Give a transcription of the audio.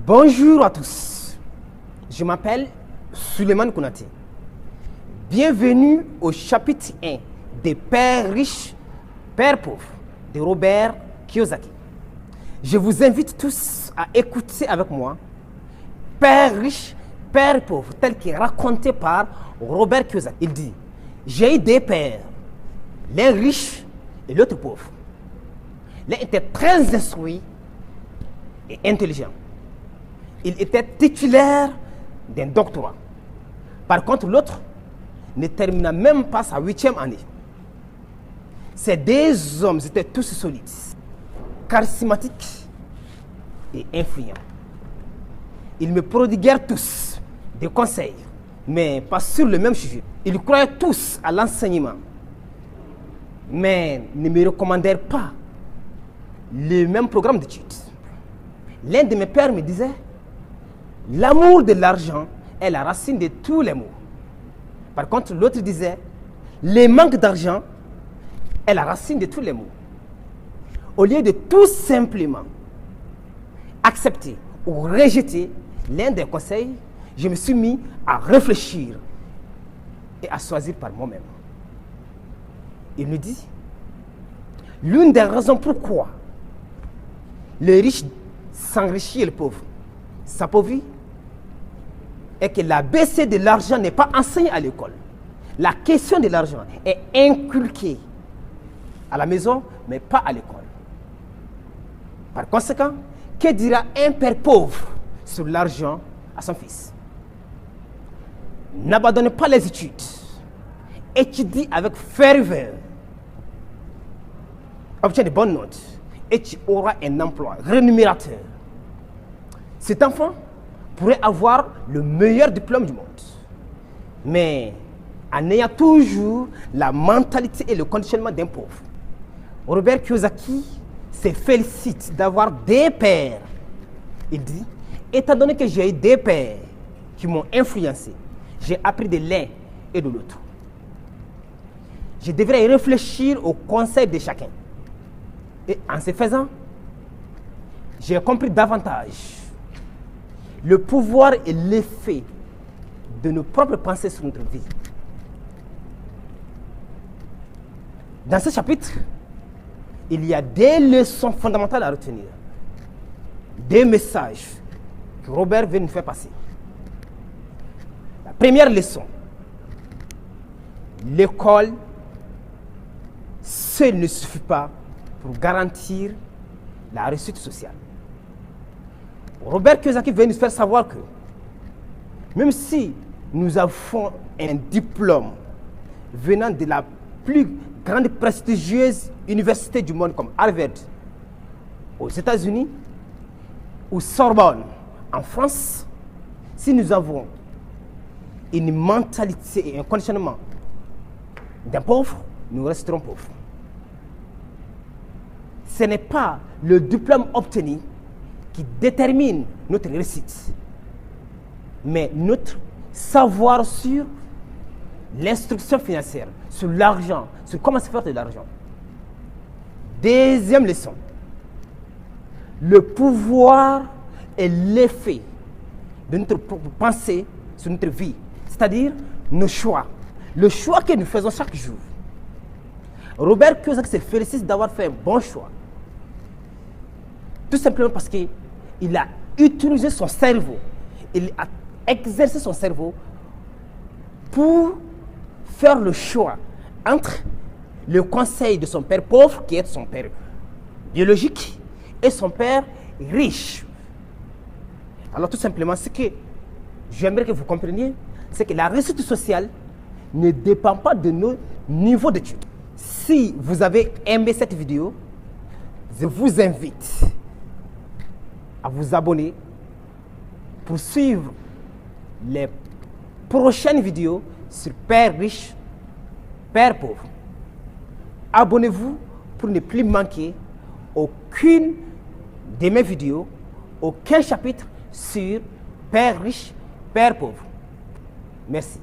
Bonjour à tous, je m'appelle Souleymane Konaté. Bienvenue au chapitre 1 des Pères riches, Pères pauvres de Robert Kiyosaki. Je vous invite tous à écouter avec moi Père riche, Père pauvre, tel qu'il est raconté par Robert Kiyosaki. Il dit, j'ai eu des pères, l'un riche et l'autre pauvre. L'un était très instruit et intelligent. Il était titulaire d'un doctorat. Par contre, l'autre ne termina même pas sa 8e année. Ces deux hommes étaient tous solides, charismatiques et influents. Ils me prodiguèrent tous des conseils, mais pas sur le même sujet. Ils croyaient tous à l'enseignement, mais ne me recommandèrent pas le même programme d'études. L'un de mes pères me disait, l'amour de l'argent est la racine de tous les maux. Par contre, l'autre disait, le manque d'argent est la racine de tous les maux. Au lieu de tout simplement accepter ou rejeter l'un des conseils, je me suis mis à réfléchir et à choisir par moi-même. Il me dit, l'une des raisons pourquoi les riches s'enrichissent et les pauvres s'appauvrit est que l'ABC de l'argent n'est pas enseigné à l'école. La question de l'argent est inculquée à la maison, mais pas à l'école. Par conséquent, que dira un père pauvre sur l'argent à son fils? N'abandonne pas les études. Étudie avec ferveur. Obtiens de bonnes notes et tu auras un emploi rémunérateur. Cet enfant pourrait avoir le meilleur diplôme du monde, mais en ayant toujours la mentalité et le conditionnement d'un pauvre. Robert Kiyosaki se félicite d'avoir des pères. Il dit, étant donné que j'ai eu des pères qui m'ont influencé, j'ai appris de l'un et de l'autre. Je devrais réfléchir aux conseils de chacun. Et en ce faisant, j'ai compris davantage le pouvoir et l'effet de nos propres pensées sur notre vie. Dans ce chapitre, il y a des leçons fondamentales à retenir, des messages que Robert veut nous faire passer. La première leçon, l'école seule ne suffit pas pour garantir la réussite sociale. Robert Kiyosaki veut nous faire savoir que même si nous avons un diplôme venant de la plus grande prestigieuse université du monde comme Harvard aux États-Unis ou Sorbonne en France, si nous avons une mentalité et un conditionnement d'un pauvre, nous resterons pauvres. Ce n'est pas le diplôme obtenu qui détermine notre réussite, mais notre savoir sur l'instruction financière, sur l'argent, sur comment se faire de l'argent. Deuxième leçon, le pouvoir et l'effet de notre pensée sur notre vie, c'est-à-dire nos choix, le choix que nous faisons chaque jour. Robert Kiyosaki se félicite d'avoir fait un bon choix, tout simplement parce qu'il a utilisé son cerveau, il a exercé son cerveau pour faire le choix entre le conseil de son père pauvre, qui est son père biologique, et son père riche. Alors tout simplement, ce que j'aimerais que vous compreniez, c'est que la réussite sociale ne dépend pas de nos niveaux d'études. Si vous avez aimé cette vidéo, je vous invite à vous abonner pour suivre les prochaines vidéos sur Père riche, Père pauvre. Abonnez-vous pour ne plus manquer aucune de mes vidéos, aucun chapitre sur Père riche, Père pauvre. Merci.